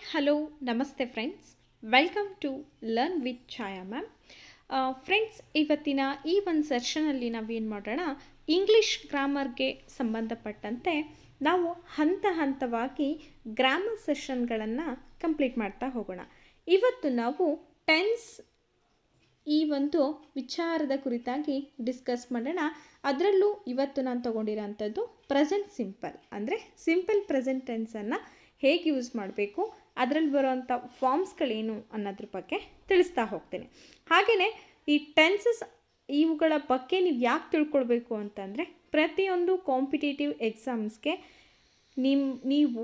Hello namaste friends, welcome to learn with Chhaya ma'am. Friends, ಇವತ್ತಿನ ಈ ಒಂದು ಸೆಷನಲ್ಲಿ ನಾವೇನು ಮಾಡೋಣ, ಇಂಗ್ಲೀಷ್ ಗ್ರಾಮರ್ಗೆ ಸಂಬಂಧಪಟ್ಟಂತೆ ನಾವು ಹಂತ ಹಂತವಾಗಿ ಗ್ರಾಮರ್ ಸೆಷನ್ಗಳನ್ನು ಕಂಪ್ಲೀಟ್ ಮಾಡ್ತಾ ಹೋಗೋಣ. ಇವತ್ತು ನಾವು ಟೆನ್ಸ್ ಈ ಒಂದು ವಿಚಾರದ ಕುರಿತಾಗಿ ಡಿಸ್ಕಸ್ ಮಾಡೋಣ. ಅದರಲ್ಲೂ ಇವತ್ತು ನಾನು ತೊಗೊಂಡಿರೋಂಥದ್ದು ಪ್ರೆಸೆಂಟ್ ಸಿಂಪಲ್, ಅಂದರೆ ಸಿಂಪಲ್ ಪ್ರೆಸೆಂಟ್ ಟೆನ್ಸನ್ನು ಹೇಗೆ ಯೂಸ್ ಮಾಡಬೇಕು, ಅದರಲ್ಲಿ ಬರುವಂಥ ಫಾರ್ಮ್ಸ್ಗಳೇನು ಅನ್ನೋದ್ರ ಬಗ್ಗೆ ತಿಳಿಸ್ತಾ ಹೋಗ್ತೇನೆ. ಹಾಗೆಯೇ ಈ ಟೆನ್ಸಸ್ ಇವುಗಳ ಬಗ್ಗೆ ನೀವು ಯಾಕೆ ತಿಳ್ಕೊಳ್ಬೇಕು ಅಂತಂದರೆ, ಪ್ರತಿಯೊಂದು ಕಾಂಪಿಟೇಟಿವ್ ಎಕ್ಸಾಮ್ಸ್ಗೆ ನೀವು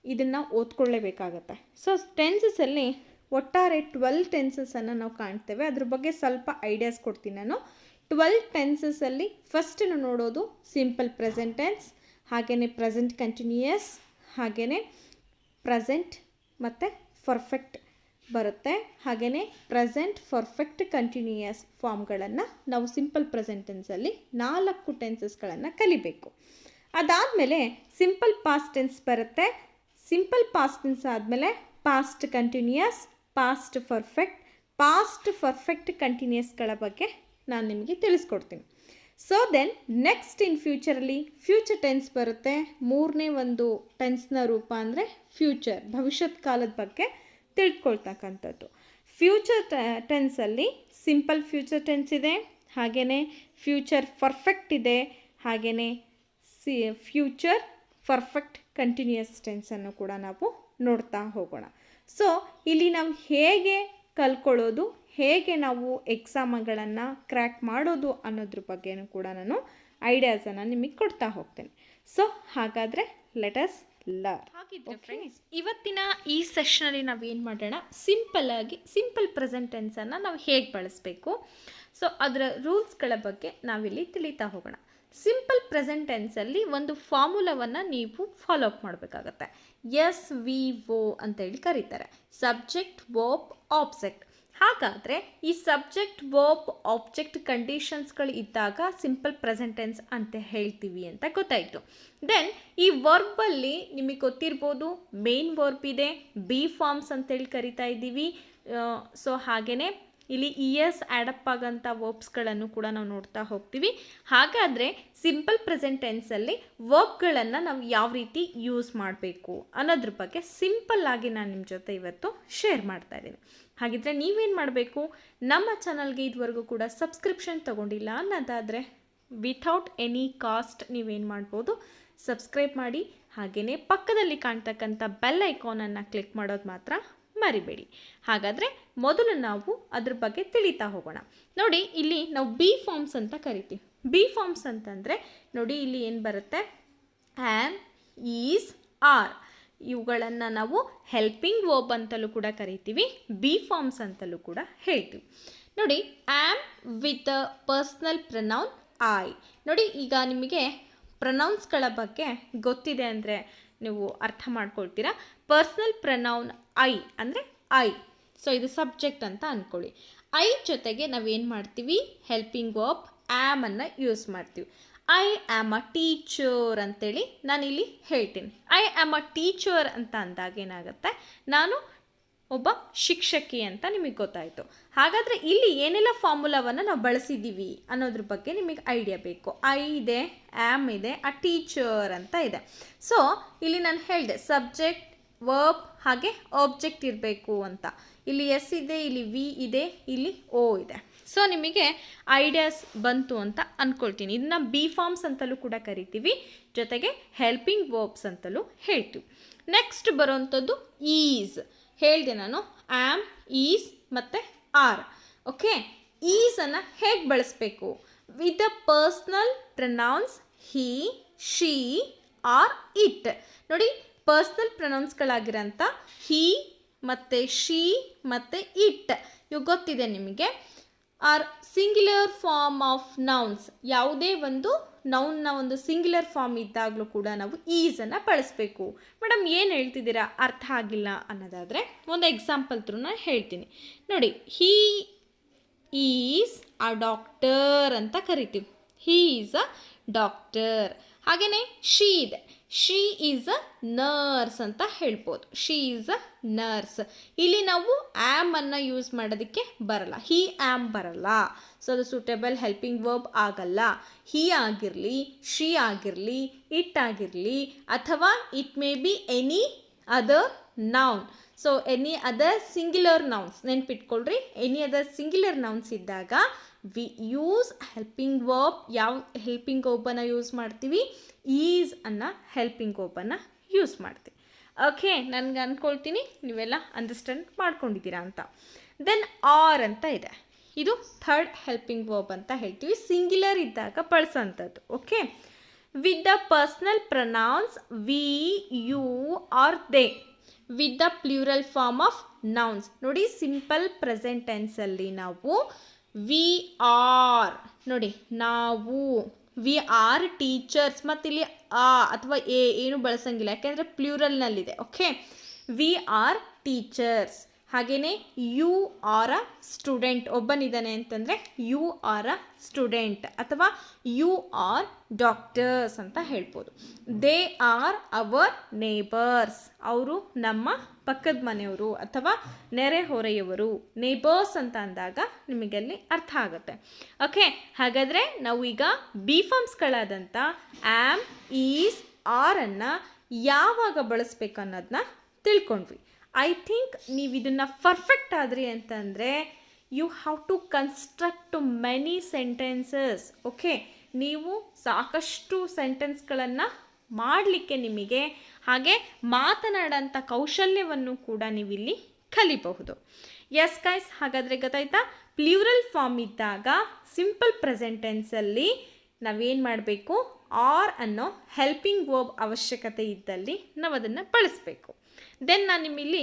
ಇದನ್ನು ಓದ್ಕೊಳ್ಳೇಬೇಕಾಗತ್ತೆ. ಸೊ ಟೆನ್ಸಸ್ಸಲ್ಲಿ ಒಟ್ಟಾರೆ 12 ಟೆನ್ಸಸ್ಸನ್ನು ನಾವು ಕಾಣ್ತೇವೆ. ಅದ್ರ ಬಗ್ಗೆ ಸ್ವಲ್ಪ ಐಡಿಯಾಸ್ ಕೊಡ್ತೀನಿ ನಾನು. 12 ಟೆನ್ಸಸ್ಸಲ್ಲಿ ಫಸ್ಟ್ ನೋಡೋದು ಸಿಂಪಲ್ ಪ್ರೆಸೆಂಟ್ ಟೆನ್ಸ್, ಹಾಗೆಯೇ ಪ್ರೆಸೆಂಟ್ ಕಂಟಿನ್ಯೂಯಸ್, ಹಾಗೆಯೇ ಪ್ರೆಸೆಂಟ್ ಮತ್ತು ಪರ್ಫೆಕ್ಟ್ ಬರುತ್ತೆ. ಹಾಗೆಯೇ ಪ್ರೆಸೆಂಟ್ ಪರ್ಫೆಕ್ಟ್ ಕಂಟಿನ್ಯೂಯಸ್ ಫಾರ್ಮ್ಗಳನ್ನು ನಾವು ಸಿಂಪಲ್ ಪ್ರೆಸೆಂಟ್ ಟೆನ್ಸಲ್ಲಿ 4 ಟೆನ್ಸಸ್ಗಳನ್ನು ಕಲಿಬೇಕು. ಅದಾದಮೇಲೆ ಸಿಂಪಲ್ ಪಾಸ್ಟ್ ಟೆನ್ಸ್ ಬರುತ್ತೆ. ಸಿಂಪಲ್ ಪಾಸ್ಟ್ ಟೆನ್ಸ್ ಆದಮೇಲೆ ಪಾಸ್ಟ್ ಕಂಟಿನ್ಯೂಯಸ್, ಪಾಸ್ಟ್ ಪರ್ಫೆಕ್ಟ್ ಕಂಟಿನ್ಯೂಯಸ್ಗಳ ಬಗ್ಗೆ ನಾನು ನಿಮಗೆ ತಿಳಿಸ್ಕೊಡ್ತೀನಿ. ಸೊ ದೆನ್ ನೆಕ್ಸ್ಟ್ ಇನ್ ಫ್ಯೂಚರಲ್ಲಿ ಫ್ಯೂಚರ್ ಟೆನ್ಸ್ ಬರುತ್ತೆ. ಮೂರನೇ ಒಂದು ಟೆನ್ಸ್ನ ರೂಪ ಅಂದರೆ ಫ್ಯೂಚರ್, ಭವಿಷ್ಯತ್ ಕಾಲದ ಬಗ್ಗೆ ತಿಳ್ಕೊಳ್ತಕ್ಕಂಥದ್ದು. ಫ್ಯೂಚರ್ ಟೆನ್ಸಲ್ಲಿ ಸಿಂಪಲ್ ಫ್ಯೂಚರ್ ಟೆನ್ಸ್ ಇದೆ, ಹಾಗೆಯೇ ಫ್ಯೂಚರ್ ಪರ್ಫೆಕ್ಟ್ ಇದೆ, ಹಾಗೆಯೇ ಫ್ಯೂಚರ್ ಪರ್ಫೆಕ್ಟ್ ಕಂಟಿನ್ಯೂಯಸ್ ಟೆನ್ಸನ್ನು ಕೂಡ ನಾವು ನೋಡ್ತಾ ಹೋಗೋಣ. ಸೊ ಇಲ್ಲಿ ನಾವು ಹೇಗೆ ಕಲ್ಕೊಳ್ಳೋದು, ಹೇಗೆ ನಾವು ಎಕ್ಸಾಮ್ಗಳನ್ನು ಕ್ರ್ಯಾಕ್ ಮಾಡೋದು ಅನ್ನೋದ್ರ ಬಗ್ಗೆನೂ ಕೂಡ ನಾನು ಐಡಿಯಾಸನ್ನು ನಿಮಗೆ ಕೊಡ್ತಾ ಹೋಗ್ತೇನೆ. ಸೊ ಹಾಗಾದರೆ ಲೆಟ್ ಅಸ್ ಲರ್ನ್. ಹಾಗಿದ್ರೆ ಫ್ರೆಂಡ್ಸ್, ಇವತ್ತಿನ ಈ ಸೆಷನಲ್ಲಿ ನಾವೇನು ಮಾಡೋಣ, ಸಿಂಪಲ್ ಪ್ರೆಸೆಂಟ್ ಟೆನ್ಸನ್ನು ನಾವು ಹೇಗೆ ಬಳಸಬೇಕು, ಸೊ ಅದರ ರೂಲ್ಸ್ಗಳ ಬಗ್ಗೆ ನಾವಿಲ್ಲಿ ತಿಳಿತಾ ಹೋಗೋಣ. ಸಿಂಪಲ್ ಪ್ರೆಸೆಂಟ್ ಟೆನ್ಸಲ್ಲಿ ಒಂದು ಫಾರ್ಮುಲಾವನ್ನು ನೀವು ಫಾಲೋ ಅಪ್ ಮಾಡಬೇಕಾಗತ್ತೆ. SVO ಅಂತೇಳಿ ಕರೀತಾರೆ, ಸಬ್ಜೆಕ್ಟ್ ವರ್ಬ್ ಆಬ್ಜೆಕ್ಟ್. ಹಾಗಾದರೆ ಈ ಸಬ್ಜೆಕ್ಟ್ ವರ್ಬ್ ಆಬ್ಜೆಕ್ಟ್ ಕಂಡೀಷನ್ಸ್ಗಳು ಇದ್ದಾಗ ಸಿಂಪಲ್ ಪ್ರೆಸೆಂಟ್ ಟೆನ್ಸ್ ಅಂತ ಹೇಳ್ತೀವಿ ಅಂತ ಗೊತ್ತಾಯಿತು. ದೆನ್ ಈ ವರ್ಬಲ್ಲಿ ನಿಮಗೆ ಗೊತ್ತಿರ್ಬೋದು, ಮೇನ್ ವರ್ಬ್ ಇದೆ, ಬಿ ಫಾರ್ಮ್ಸ್ ಅಂತೇಳಿ ಕರಿತಾ ಇದ್ದೀವಿ. ಸೊ ಹಾಗೆಯೇ ಇಲ್ಲಿ ES ಆ್ಯಡಪ್ ಆಗೋಂಥ ವರ್ಬ್ಸ್ಗಳನ್ನು ಕೂಡ ನಾವು ನೋಡ್ತಾ ಹೋಗ್ತೀವಿ. ಹಾಗಾದರೆ ಸಿಂಪಲ್ ಪ್ರೆಸೆಂಟ್ ಟೆನ್ಸಲ್ಲಿ ವರ್ಬ್ಗಳನ್ನು ನಾವು ಯಾವ ರೀತಿ ಯೂಸ್ ಮಾಡಬೇಕು ಅನ್ನೋದ್ರ ಬಗ್ಗೆ ಸಿಂಪಲ್ಲಾಗಿ ನಾನು ನಿಮ್ಮ ಜೊತೆ ಇವತ್ತು ಶೇರ್ ಮಾಡ್ತಾ ಇದ್ದೀನಿ. ಹಾಗಿದ್ರೆ ನೀವೇನು ಮಾಡಬೇಕು, ನಮ್ಮ ಚಾನಲ್ಗೆ ಇದುವರೆಗೂ ಕೂಡ ಸಬ್ಸ್ಕ್ರಿಪ್ಷನ್ ತೊಗೊಂಡಿಲ್ಲ ಅನ್ನೋದಾದರೆ ವಿಥೌಟ್ ಎನಿ ಕಾಸ್ಟ್ ನೀವೇನು ಮಾಡ್ಬೋದು, ಸಬ್ಸ್ಕ್ರೈಬ್ ಮಾಡಿ. ಹಾಗೆಯೇ ಪಕ್ಕದಲ್ಲಿ ಕಾಣ್ತಕ್ಕಂಥ ಬೆಲ್ ಐಕಾನನ್ನು ಕ್ಲಿಕ್ ಮಾಡೋದು ಮಾತ್ರ ಮರಿಬೇಡಿ. ಹಾಗಾದರೆ ಮೊದಲು ನಾವು ಅದ್ರ ಬಗ್ಗೆ ತಿಳಿತಾ ಹೋಗೋಣ. ನೋಡಿ, ಇಲ್ಲಿ ನಾವು ಬಿ ಫಾರ್ಮ್ಸ್ ಅಂತ ಕರಿತೀವಿ. ಬಿ ಫಾರ್ಮ್ಸ್ ಅಂತಂದರೆ ನೋಡಿ, ಇಲ್ಲಿ ಏನು ಬರುತ್ತೆ, ಆ್ಯಮ್, ಈಸ್, ಆರ್, ಇವುಗಳನ್ನು ನಾವು ಹೆಲ್ಪಿಂಗ್ ವರ್ಬ್ ಅಂತಲೂ ಕೂಡ ಕರಿತೀವಿ, ಬಿ ಫಾರ್ಮ್ಸ್ ಅಂತಲೂ ಕೂಡ ಹೇಳ್ತೀವಿ. ನೋಡಿ, am with personal pronoun I. ನೋಡಿ, ಈಗ ನಿಮಗೆ ಪ್ರನೌನ್ಸ್ಗಳ ಬಗ್ಗೆ ಗೊತ್ತಿದೆ ಅಂದರೆ ನೀವು ಅರ್ಥ ಮಾಡ್ಕೊಳ್ತೀರಾ. ಪರ್ಸ್ನಲ್ ಪ್ರನೌನ್ ಐ ಅಂದರೆ ಐ, ಸೊ ಇದು ಸಬ್ಜೆಕ್ಟ್ ಅಂತ ಅಂದ್ಕೊಳ್ಳಿ. ಐ ಜೊತೆಗೆ ನಾವೇನು ಮಾಡ್ತೀವಿ, ಹೆಲ್ಪಿಂಗ್ ವರ್ಬ್ ಆ್ಯಮನ್ನು ಯೂಸ್ ಮಾಡ್ತೀವಿ. ಐ ಆ್ಯಮ್ ಅ ಟೀಚರ್ ಅಂತೇಳಿ ನಾನಿಲ್ಲಿ ಹೇಳ್ತೀನಿ. ಐ ಆ್ಯಮ್ ಅ ಟೀಚರ್ ಅಂತ ಅಂದಾಗ ಏನಾಗುತ್ತೆ, ನಾನು ಒಬ್ಬ ಶಿಕ್ಷಕಿ ಅಂತ ನಿಮಗೆ ಗೊತ್ತಾಯಿತು. ಹಾಗಾದರೆ ಇಲ್ಲಿ ಏನೆಲ್ಲ ಫಾರ್ಮುಲಾವನ್ನು ನಾವು ಬಳಸಿದ್ದೀವಿ ಅನ್ನೋದ್ರ ಬಗ್ಗೆ ನಿಮಗೆ ಐಡಿಯಾ ಬೇಕು. ಐ ಇದೆ, ಆ್ಯಮ್ ಇದೆ, ಅ ಟೀಚರ್ ಅಂತ ಇದೆ. ಸೊ ಇಲ್ಲಿ ನಾನು ಹೇಳಿದೆ ಸಬ್ಜೆಕ್ಟ್ ವರ್ಬ್ ಹಾಗೆ ಆಬ್ಜೆಕ್ಟ್ ಇರಬೇಕು ಅಂತ. ಇಲ್ಲಿ ಎಸ್ ಇದೆ, ಇಲ್ಲಿ ವಿ ಇದೆ, ಇಲ್ಲಿ ಓ ಇದೆ. ಸೊ ನಿಮಗೆ ಐಡಿಯಾಸ್ ಬಂತು ಅಂತ ಅಂದ್ಕೊಳ್ತೀನಿ. ಇದನ್ನ ಬಿ ಫಾರ್ಮ್ಸ್ ಅಂತಲೂ ಕೂಡ ಕರಿತೀವಿ, ಜೊತೆಗೆ ಹೆಲ್ಪಿಂಗ್ ವರ್ಬ್ಸ್ ಅಂತಲೂ ಹೇಳ್ತೀವಿ. ನೆಕ್ಸ್ಟ್ ಬರೋವಂಥದ್ದು ಈಸ್. ಹೇಳಿದೆ ನಾನು, ಆ್ಯಮ್, ಈಸ್ ಮತ್ತು ಆರ್. ಓಕೆ, ಈಸನ್ನು ಹೇಗೆ ಬಳಸಬೇಕು, with the personal pronouns he, she, or, it. ನೋಡಿ, ಪರ್ಸ್ನಲ್ ಪ್ರನೌನ್ಸ್ಗಳಾಗಿರೋಂಥ ಹಿ ಮತ್ತು ಶಿ ಮತ್ತು ಇಟ್ ಇವು ಗೊತ್ತಿದೆ ನಿಮಗೆ, or singular form of nouns. ಯಾವುದೇ ಒಂದು ನೌನ್ನ ಒಂದು ಸಿಂಗ್ಯುಲರ್ ಫಾರ್ಮ್ ಇದ್ದಾಗಲೂ ಕೂಡ ನಾವು ಈಸನ್ನು ಬಳಸಬೇಕು. ಮೇಡಮ್ ಏನು ಹೇಳ್ತಿದ್ದೀರಾ, ಅರ್ಥ ಆಗಿಲ್ಲ ಅನ್ನೋದಾದರೆ ಒಂದು ಎಕ್ಸಾಂಪಲ್ ಥ್ರೂ ನಾನು ಹೇಳ್ತೀನಿ. ನೋಡಿ, ಹೀ ಈಸ್ ಅ ಡಾಕ್ಟರ್ ಅಂತ ಕರಿತೀವಿ. He is a doctor. ಹಾಗೆಯೇ ಶಿ ಇದೆ, ಶಿ ಈಸ್ ಅ ನರ್ಸ್ ಅಂತ ಹೇಳ್ಬೋದು. She is a nurse. ಇಲ್ಲಿ ನಾವು ಆ್ಯಮ್ ಅನ್ನು ಯೂಸ್ ಮಾಡೋದಕ್ಕೆ ಬರಲ್ಲ, ಹಿ ಆ್ಯಮ್ ಬರಲ್ಲ. ಸೊ ಅದು ಸೂಟೇಬಲ್ ಹೆಲ್ಪಿಂಗ್ ವರ್ಬ್ ಆಗಲ್ಲ. ಹಿ ಆಗಿರಲಿ, ಶಿ ಆಗಿರಲಿ, ಇಟ್ ಆಗಿರಲಿ, ಅಥವಾ it may be any other noun. So any other singular nouns ನೆನ್ಪಿಟ್ಕೊಳ್ರಿ. ಎನಿ ಅದರ್ ಸಿಂಗ್ಯುಲರ್ ನೌನ್ಸ್ ಇದ್ದಾಗ ವಿ ಯೂಸ್ ಹೆಲ್ಪಿಂಗ್ ವರ್ಬ್. ಯಾವ ಹೆಲ್ಪಿಂಗ್ ವರ್ಬನ್ನು ಯೂಸ್ ಮಾಡ್ತೀವಿ? ಈಸ್ ಅನ್ನೋ ಹೆಲ್ಪಿಂಗ್ ವರ್ಬನ್ನು ಯೂಸ್ ಮಾಡ್ತೀವಿ. ಓಕೆ, ನನಗೆ ಅಂದ್ಕೊಳ್ತೀನಿ ನೀವೆಲ್ಲ ಅಂಡರ್ಸ್ಟ್ಯಾಂಡ್ ಮಾಡ್ಕೊಂಡಿದ್ದೀರಾ ಅಂತ. ದೆನ್ ಆರ್ ಅಂತ ಇದೆ, ಇದು ಥರ್ಡ್ ಹೆಲ್ಪಿಂಗ್ ವರ್ಬ್ ಅಂತ ಹೇಳ್ತೀವಿ, ಸಿಂಗ್ಯುಲರ್ ಇದ್ದಾಗ ಬಳಸೋಂಥದ್ದು. Okay, with the personal pronouns we, you R they, with the plural form of nouns. ನೋಡಿ, ಸಿಂಪಲ್ ಪ್ರೆಸೆಂಟ್ ಟೆನ್ಸಲ್ಲಿ ನಾವು ವಿ ಆರ್, ನೋಡಿ ನಾವು, ವಿ ಆರ್ ಟೀಚರ್ಸ್, ಮತ್ತು ಇಲ್ಲಿ ಆ ಅಥವಾ ಎ ಏನು ಬಳಸಂಗಿಲ್ಲ, ಯಾಕೆಂದರೆ ಪ್ಲೂರಲ್ನಲ್ಲಿದೆ. Okay, we are teachers. ಹಾಗೆಯೇ ಯು ಆರ್ ಅ ಸ್ಟೂಡೆಂಟ್, ಒಬ್ಬನಿದ್ದಾನೆ ಅಂತಂದರೆ ಯು ಆರ್ ಅ ಸ್ಟೂಡೆಂಟ್, ಅಥವಾ ಯು ಆರ್ ಡಾಕ್ಟರ್ಸ್ ಅಂತ ಹೇಳ್ಬೋದು. ದೇ ಆರ್ ಅವರ್ ನೇಬರ್ಸ್, ಅವರು ನಮ್ಮ ಪಕ್ಕದ ಮನೆಯವರು ಅಥವಾ ನೆರೆಹೊರೆಯವರು. ನೇಬರ್ಸ್ ಅಂತ ಅಂದಾಗ ನಿಮಗಲ್ಲಿ ಅರ್ಥ ಆಗುತ್ತೆ. ಓಕೆ, ಹಾಗಾದರೆ ನಾವು ಈಗ ಬಿ ಫಾರ್ಮ್ಸ್ಗಳಾದಂಥ ಆ್ಯಮ್, ಈಸ್, ಆರನ್ನು ಯಾವಾಗ ಬಳಸ್ಬೇಕು ಅನ್ನೋದನ್ನ ತಿಳ್ಕೊಂಡ್ವಿ. ಐ ಥಿಂಕ್ ನೀವು ಇದನ್ನು ಪರ್ಫೆಕ್ಟ್ ಆದ್ರಿ ಅಂತಂದರೆ you have to construct many sentences. Okay, ನೀವು ಸಾಕಷ್ಟು ಸೆಂಟೆನ್ಸ್ಗಳನ್ನು ಮಾಡಲಿಕ್ಕೆ ನಿಮಗೆ, ಹಾಗೆ ಮಾತನಾಡೋಂಥ ಕೌಶಲ್ಯವನ್ನು ಕೂಡ ನೀವಿಲ್ಲಿ ಕಲಿಬಹುದು. ಎಸ್ ಗೈಸ್, ಹಾಗಾದರೆ ಗೊತ್ತಾಯ್ತಾ? ಪ್ಲೂರಲ್ ಫಾರ್ಮ್ ಇದ್ದಾಗ ಸಿಂಪಲ್ ಪ್ರೆಸೆಂಟ್ ಟೆನ್ಸಲ್ಲಿ ನಾವೇನು ಮಾಡಬೇಕು? ಆರ್ ಅನ್ನೋ ಹೆಲ್ಪಿಂಗ್ ವರ್ಬ್ ಅವಶ್ಯಕತೆ ಇದ್ದಲ್ಲಿ ನಾವು ಅದನ್ನು ಬಳಸಬೇಕು. ದೆನ್ ನಾನು ನಿಮ್ಮಲ್ಲಿ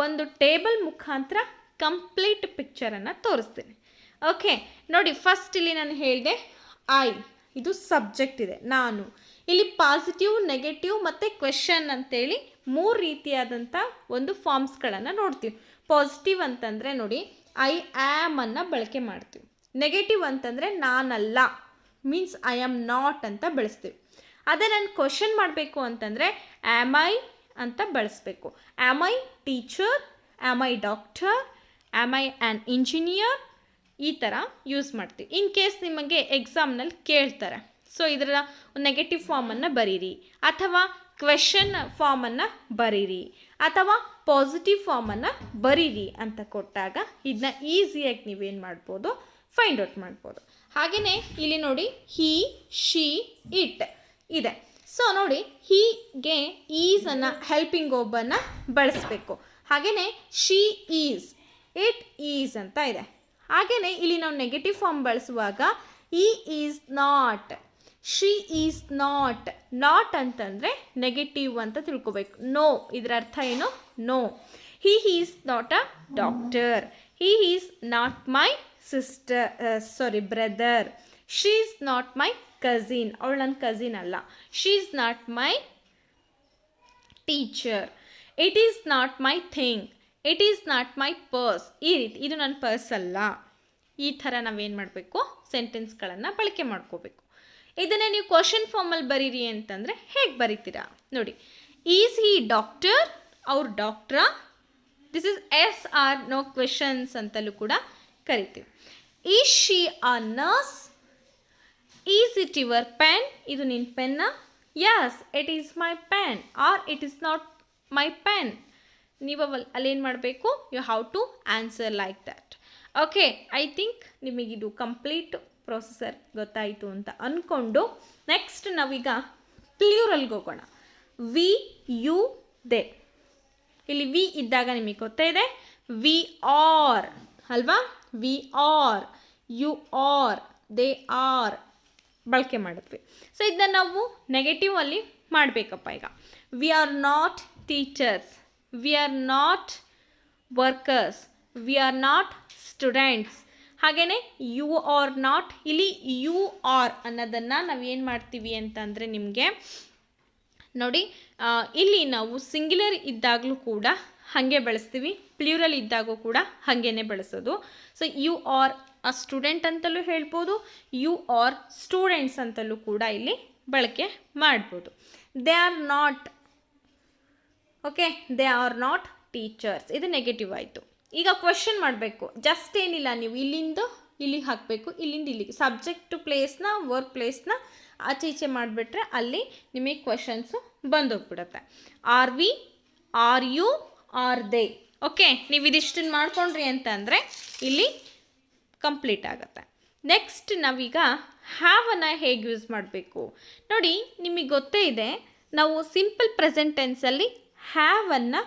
ಒಂದು ಟೇಬಲ್ ಮುಖಾಂತರ ಕಂಪ್ಲೀಟ್ ಪಿಕ್ಚರನ್ನು ತೋರಿಸ್ತೀನಿ. ಓಕೆ, ನೋಡಿ, ಫಸ್ಟ್ ಇಲ್ಲಿ ನಾನು ಹೇಳಿದೆ ಐ, ಇದು ಸಬ್ಜೆಕ್ಟ್ ಇದೆ, ನಾನು. ಇಲ್ಲಿ ಪಾಸಿಟಿವ್, ನೆಗೆಟಿವ್ ಮತ್ತು ಕ್ವೆಶನ್ ಅಂತೇಳಿ 3 ರೀತಿಯಾದಂಥ ಒಂದು ಫಾರ್ಮ್ಸ್ಗಳನ್ನು ನೋಡ್ತೀವಿ. ಪಾಸಿಟಿವ್ ಅಂತಂದರೆ ನೋಡಿ, ಐ ಆ್ಯಮ್ ಅನ್ನು ಬಳಕೆ ಮಾಡ್ತೀವಿ. ನೆಗೆಟಿವ್ ಅಂತಂದರೆ ನಾನಲ್ಲ, ಮೀನ್ಸ್ ಐ ಆಮ್ ನಾಟ್ ಅಂತ ಬಳಸ್ತೀವಿ. ಅದೇ ನಾನು ಕ್ವೆಶನ್ ಮಾಡಬೇಕು ಅಂತಂದರೆ ಆ್ಯಮ್ ಐ ಅಂತ ಬಳಸಬೇಕು. Am I teacher, am I doctor, am I an engineer, ಈ ಥರ ಯೂಸ್ ಮಾಡ್ತೀವಿ. ಇನ್ ಕೇಸ್ ನಿಮಗೆ ಎಕ್ಸಾಮ್ನಲ್ಲಿ ಕೇಳ್ತಾರೆ, ಸೊ ಇದರ ನೆಗೆಟಿವ್ ಫಾರ್ಮನ್ನು ಬರೀರಿ, ಅಥವಾ ಕ್ವೆಶನ್ ಫಾರ್ಮನ್ನು ಬರೀರಿ, ಅಥವಾ ಪಾಸಿಟಿವ್ ಫಾರ್ಮನ್ನು ಬರೀರಿ ಅಂತ ಕೊಟ್ಟಾಗ ಇದನ್ನ ಈಸಿಯಾಗಿ ನೀವೇನು ಮಾಡ್ಬೋದು? ಫೈಂಡ್ ಔಟ್ ಮಾಡ್ಬೋದು. ಹಾಗೆಯೇ ಇಲ್ಲಿ ನೋಡಿ, ಹಿ, ಶಿ, ಇಟ್ ಇದೆ. ಸೊ ನೋಡಿ, ಹೀಗೆ ಈಸನ್ನು ಹೆಲ್ಪಿಂಗ್ ವರ್ಬನ್ನು ಬಳಸಬೇಕು. ಹಾಗೆಯೇ ಶಿ ಈಸ್, ಇಟ್ ಈಸ್ ಅಂತ ಇದೆ. ಹಾಗೆಯೇ ಇಲ್ಲಿ ನಾವು ನೆಗೆಟಿವ್ ಫಾರ್ಮ್ ಬಳಸುವಾಗ ಈ is not, she is not. Not ಅಂತಂದರೆ ನೆಗೆಟಿವ್ ಅಂತ ತಿಳ್ಕೊಬೇಕು. ನೋ, ಇದರ ಅರ್ಥ ಏನು? No. He is not a doctor, he is not my brother. She is not my cousin, ಅವಳು ನನ್ನ ಕಝಿನ್ ಅಲ್ಲ. She is not my teacher. It is not my thing, it is not my purse. ಈ ರೀತಿ, ಇದು ನನ್ನ purse ಅಲ್ಲ. ಈ ಥರ ನಾವೇನು ಮಾಡಬೇಕು? ಸೆಂಟೆನ್ಸ್ಗಳನ್ನು ಬಳಕೆ ಮಾಡ್ಕೋಬೇಕು. ಇದನ್ನೇ ನೀವು ಕ್ವಶನ್ ಫಾರ್ಮಲ್ಲಿ ಬರೀರಿ ಅಂತಂದರೆ ಹೇಗೆ ಬರೀತೀರಾ ನೋಡಿ. ಈಸ್ ಹಿ ಡಾಕ್ಟರ್, ಅವ್ರ ಡಾಕ್ಟ್ರಾ? This is yes or no questions ಅಂತಲೂ ಕೂಡ ಕರಿತೀವಿ. Is she a nurse? Is it your pen? ಇದು ನಿನ್ನ ಪೆನ್ನ? Yes, it is my pen. Or it is not my pen. ನೀವು ಅಲ್ಲೇನು ಮಾಡಬೇಕು? You have to answer like that. Okay, I think ನಿಮಗಿದು ಕಂಪ್ಲೀಟ್ ಪ್ರೊಸೆಸರ್ ಗೊತ್ತಾಯಿತು ಅಂತ ಅಂದ್ಕೊಂಡು ನೆಕ್ಸ್ಟ್ ನಾವೀಗ ಪ್ಲೂರಲ್ಗೆ ಹೋಗೋಣ. We, you, they. ಇಲ್ಲಿ ವಿ ಇದ್ದಾಗ ನಿಮಗೆ ಗೊತ್ತೇ ಇದೆ, ವಿ ಆರ್ ಅಲ್ವಾ? V are, you R, they are ಬಳಕೆ ಮಾಡಿದ್ವಿ. ಸೊ ಇದನ್ನ ನಾವು ನೆಗೆಟಿವ್ ಅಲ್ಲಿ ಮಾಡಬೇಕಪ್ಪ. ಈಗ we are not teachers, we are not workers, we are not students. ಹಾಗೆಯೇ ಯು ಆರ್ ನಾಟ್, ಇಲ್ಲಿ ಯು ಆರ್ ಅನ್ನೋದನ್ನು ನಾವು ಏನು ಮಾಡ್ತೀವಿ ಅಂತಂದರೆ ನಿಮಗೆ ನೋಡಿ, ಇಲ್ಲಿ ನಾವು ಸಿಂಗ್ಯುಲರ್ ಇದ್ದಾಗಲೂ ಕೂಡ ಹಾಗೆ ಬಳಸ್ತೀವಿ, ಪ್ಲ್ಯೂರಲ್ ಇದ್ದಾಗೂ ಕೂಡ ಹಾಗೇ ಬಳಸೋದು. So you are a student ಅಂತಲೂ ಹೇಳ್ಬೋದು, ಯು ಆರ್ ಸ್ಟೂಡೆಂಟ್ಸ್ ಅಂತಲೂ ಕೂಡ ಇಲ್ಲಿ ಬಳಕೆ ಮಾಡ್ಬೋದು. They are not, okay, they are not teachers, ಇದು ನೆಗೆಟಿವ್ ಆಯಿತು. ಈಗ ಕ್ವೆಶನ್ ಮಾಡಬೇಕು, ಜಸ್ಟ್ ಏನಿಲ್ಲ, ನೀವು ಇಲ್ಲಿಂದ ಇಲ್ಲಿಗೆ ಹಾಕಬೇಕು, ಇಲ್ಲಿಂದ ಇಲ್ಲಿಗೆ ಸಬ್ಜೆಕ್ಟ್ ಟು ಪ್ಲೇಸ್ನ ವರ್ಕ್ ಪ್ಲೇಸ್ನ ಆಚೆ ಈಚೆ ಮಾಡಿಬಿಟ್ರೆ ಅಲ್ಲಿ ನಿಮಗೆ ಕ್ವೆಶನ್ಸು ಬಂದೋಗ್ಬಿಡುತ್ತೆ. Are we, are you, R they. Okay, ನೀವು ಇದಿಷ್ಟನ್ನು ಮಾಡ್ಕೊಂಡ್ರಿ ಅಂತಂದರೆ ಇಲ್ಲಿ ಕಂಪ್ಲೀಟ್ ಆಗುತ್ತೆ. ನೆಕ್ಸ್ಟ್ ನಾವೀಗ ಹ್ಯಾವನ್ನು ಹೇಗೆ ಯೂಸ್ ಮಾಡಬೇಕು ನೋಡಿ. ನಿಮಗೆ ಗೊತ್ತೇ ಇದೆ, ನಾವು ಸಿಂಪಲ್ ಪ್ರೆಸೆಂಟ್ ಟೆನ್ಸಲ್ಲಿ ಹ್ಯಾವನ್ನು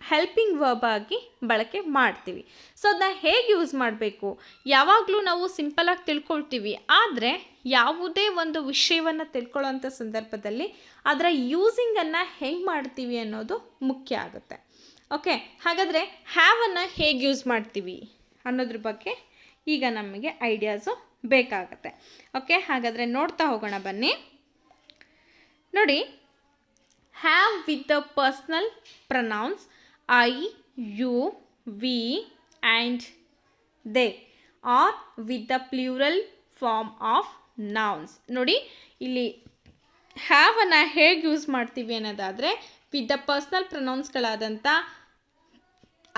ಹೆಲ್ಪಿಂಗ್ ವರ್ಬ್ ಆಗಿ ಬಳಕೆ ಮಾಡ್ತೀವಿ. ಸೊ ಅದನ್ನ ಹೇಗೆ ಯೂಸ್ ಮಾಡಬೇಕು, ಯಾವಾಗಲೂ ನಾವು ಸಿಂಪಲಾಗಿ ತಿಳ್ಕೊಳ್ತೀವಿ, ಆದರೆ ಯಾವುದೇ ಒಂದು ವಿಷಯವನ್ನು ತಿಳ್ಕೊಳ್ಳೋಂಥ ಸಂದರ್ಭದಲ್ಲಿ ಅದರ ಯೂಸಿಂಗನ್ನು ಹೆಂಗೆ ಮಾಡ್ತೀವಿ ಅನ್ನೋದು ಮುಖ್ಯ ಆಗುತ್ತೆ. ಓಕೆ, ಹಾಗಾದರೆ ಹ್ಯಾವನ್ನು ಹೇಗೆ ಯೂಸ್ ಮಾಡ್ತೀವಿ ಅನ್ನೋದ್ರ ಬಗ್ಗೆ ಈಗ ನಮಗೆ ಐಡಿಯಾಸು ಬೇಕಾಗುತ್ತೆ. ಓಕೆ, ಹಾಗಾದರೆ ನೋಡ್ತಾ ಹೋಗೋಣ ಬನ್ನಿ. ನೋಡಿ, have with the personal pronouns I, you, we and they, or with the plural form of nouns. ನೋಡಿ, ಇಲ್ಲಿ ಹ್ಯಾವನ್ನು ಹೇಗೆ ಯೂಸ್ ಮಾಡ್ತೀವಿ ಅನ್ನೋದಾದರೆ ವಿತ್ ದ ಪರ್ಸ್ನಲ್ ಪ್ರೊನೌನ್ಸ್ಗಳಾದಂಥ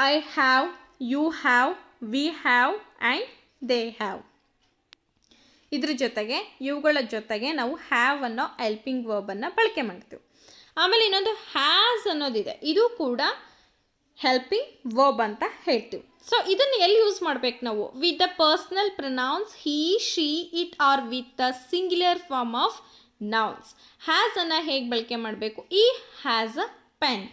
I have, you have, we have and they have, ಇದ್ರ ಜೊತೆಗೆ ಇವುಗಳ ಜೊತೆಗೆ ನಾವು ಹ್ಯಾವ್ ಅನ್ನೋ ಹೆಲ್ಪಿಂಗ್ ವರ್ಬನ್ನು ಬಳಕೆ ಮಾಡ್ತೀವಿ. ಆಮೇಲೆ ಇನ್ನೊಂದು ಹ್ಯಾಸ್ ಅನ್ನೋದಿದೆ, ಇದು ಕೂಡ ಹೆಲ್ಪಿಂಗ್ ವರ್ಬ್ ಅಂತ ಹೇಳ್ತೀವಿ. ಸೊ ಇದನ್ನು ಎಲ್ಲಿ ಯೂಸ್ ಮಾಡಬೇಕು ನಾವು? With the personal pronouns he, she, it or with the singular form of nouns. ಹ್ಯಾಸನ್ನು ಹೇಗೆ ಬಳಕೆ ಮಾಡಬೇಕು? He has a pen,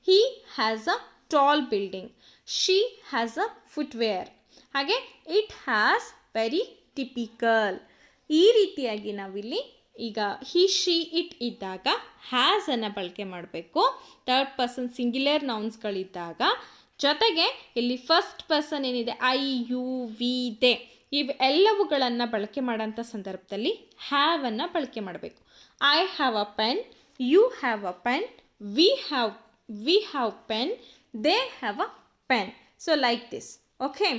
he has a tall building, she has a footwear, ಹಾಗೆ ಇಟ್ ಹ್ಯಾಸ್ ವೆರಿ ಟಿಪಿಕಲ್. ಈ ರೀತಿಯಾಗಿ ನಾವಿಲ್ಲಿ ಈಗ ಹಿ, she, it ಇದ್ದಾಗ ಹ್ಯಾಸನ್ನು ಬಳಕೆ ಮಾಡಬೇಕು. ಥರ್ಡ್ ಪರ್ಸನ್ ಸಿಂಗ್ಯುಲರ್ ನೌನ್ಸ್ಗಳಿದ್ದಾಗ, ಜೊತೆಗೆ ಇಲ್ಲಿ ಫಸ್ಟ್ ಪರ್ಸನ್ ಏನಿದೆ ಐ, ಯು, ವಿ, ದೇ, ಇವೆಲ್ಲವುಗಳನ್ನು ಬಳಕೆ ಮಾಡೋಂಥ ಸಂದರ್ಭದಲ್ಲಿ ಹ್ಯಾವನ್ನು ಬಳಕೆ ಮಾಡಬೇಕು. I have a pen, you have a pen, we have pen, they have a pen. So like this. Okay,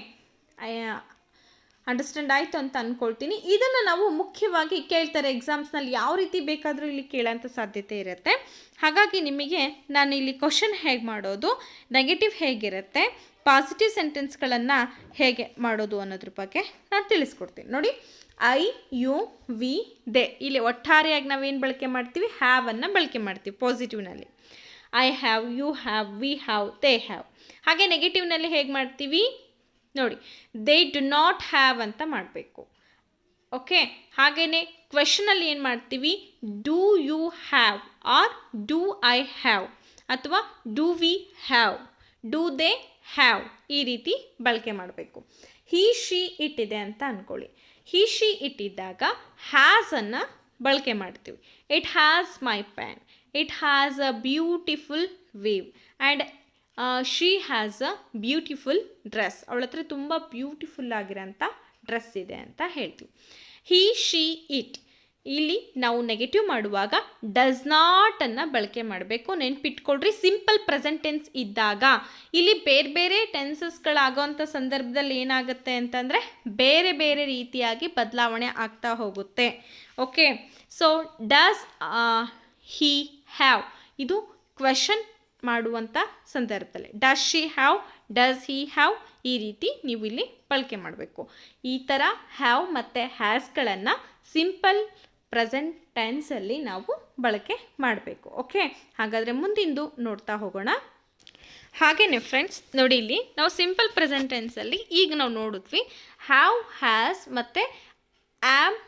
understand ಆಯಿತು ಅಂತ ಅಂದ್ಕೊಳ್ತೀನಿ. ಇದನ್ನು ನಾವು ಮುಖ್ಯವಾಗಿ ಕೇಳ್ತಾರೆ ಎಕ್ಸಾಮ್ಸ್ನಲ್ಲಿ, ಯಾವ ರೀತಿ ಬೇಕಾದರೂ ಇಲ್ಲಿ ಕೇಳೋಂಥ ಸಾಧ್ಯತೆ ಇರುತ್ತೆ. ಹಾಗಾಗಿ ನಿಮಗೆ ನಾನು ಇಲ್ಲಿ ಕ್ವಶನ್ ಹೇಗೆ ಮಾಡೋದು, ನೆಗೆಟಿವ್ ಹೇಗಿರುತ್ತೆ, ಪಾಸಿಟಿವ್ ಸೆಂಟೆನ್ಸ್ಗಳನ್ನು ಹೇಗೆ ಮಾಡೋದು ಅನ್ನೋದ್ರ ಬಗ್ಗೆ ನಾನು ತಿಳಿಸ್ಕೊಡ್ತೀನಿ. ನೋಡಿ, ಐ, ಯು, ವಿ, ದೇ, ಇಲ್ಲಿ ಒಟ್ಟಾರೆಯಾಗಿ ನಾವೇನು ಬಳಕೆ ಮಾಡ್ತೀವಿ? ಹ್ಯಾವನ್ನು ಬಳಕೆ ಮಾಡ್ತೀವಿ ಪಾಸಿಟಿವ್ನಲ್ಲಿ. I have, you have, we have, they have. ಹಾಗೆ ನೆಗೆಟಿವ್ನಲ್ಲಿ ಹೇಗೆ ಮಾಡ್ತೀವಿ ನೋಡಿ, ದೇ ಡು ನಾಟ್ ಹ್ಯಾವ್ ಅಂತ ಮಾಡಬೇಕು. ಓಕೆ, ಹಾಗೆಯೇ ಕ್ವೆಶನಲ್ಲಿ ಏನು ಮಾಡ್ತೀವಿ? Do you have or do I have, ಅಥವಾ do we have, do they have, ಈ ರೀತಿ ಬಳಕೆ ಮಾಡಬೇಕು. ಹಿ, ಶಿ, ಇಟ್ ಇದೆ ಅಂತ ಅಂದ್ಕೊಳ್ಳಿ. ಹಿ, ಶಿ, ಇಟ್ ಇದ್ದಾಗ ಹ್ಯಾಸನ್ನು ಬಳಕೆ ಮಾಡ್ತೀವಿ. It has my pen, it has a beautiful wave, and she has a beautiful dress, ಅವಳ ಹತ್ರ ತುಂಬ ಬ್ಯೂಟಿಫುಲ್ ಆಗಿರೋಂಥ ಡ್ರೆಸ್ ಇದೆ ಅಂತ ಹೇಳ್ತೀವಿ. ಹಿ, ಶಿ, ಇಟ್, ಇಲ್ಲಿ ನಾವು ನೆಗೆಟಿವ್ ಮಾಡುವಾಗ ಡಸ್ ನಾಟ್ ಅನ್ನು ಬಳಕೆ ಮಾಡಬೇಕು. ನೆನ್ಪಿಟ್ಕೊಳ್ರಿ, ಸಿಂಪಲ್ ಪ್ರೆಸೆಂಟ್ ಟೆನ್ಸ್ ಇದ್ದಾಗ ಇಲ್ಲಿ ಬೇರೆ ಬೇರೆ ಟೆನ್ಸಸ್ಗಳಾಗೋವಂಥ ಸಂದರ್ಭದಲ್ಲಿ ಏನಾಗುತ್ತೆ ಅಂತಂದರೆ ಬೇರೆ ಬೇರೆ ರೀತಿಯಾಗಿ ಬದಲಾವಣೆ ಆಗ್ತಾ ಹೋಗುತ್ತೆ. Okay, so does he have, ಇದು ಕ್ವೆಶನ್ ಮಾಡುವಂಥ ಸಂದರ್ಭದಲ್ಲಿ does she have, does he have, ಈ ರೀತಿ ನೀವು ಇಲ್ಲಿ ಬಳಕೆ ಮಾಡಬೇಕು. ಈ ಥರ ಹ್ಯಾವ್ ಮತ್ತು ಹ್ಯಾಸ್ಗಳನ್ನು ಸಿಂಪಲ್ ಪ್ರೆಸೆಂಟ್ ಟೆನ್ಸಲ್ಲಿ ನಾವು ಬಳಕೆ ಮಾಡಬೇಕು. ಓಕೆ, ಹಾಗಾದರೆ ಮುಂದಿಂದು ನೋಡ್ತಾ ಹೋಗೋಣ. ಹಾಗೆಯೇ ಫ್ರೆಂಡ್ಸ್ ನೋಡಿ, ಇಲ್ಲಿ ನಾವು ಸಿಂಪಲ್ ಪ್ರೆಸೆಂಟ್ ಟೆನ್ಸಲ್ಲಿ ಈಗ ನಾವು ನೋಡಿದ್ವಿ ಹ್ಯಾವ್, ಹ್ಯಾಸ್ ಮತ್ತು ಆ್ಯಮ್,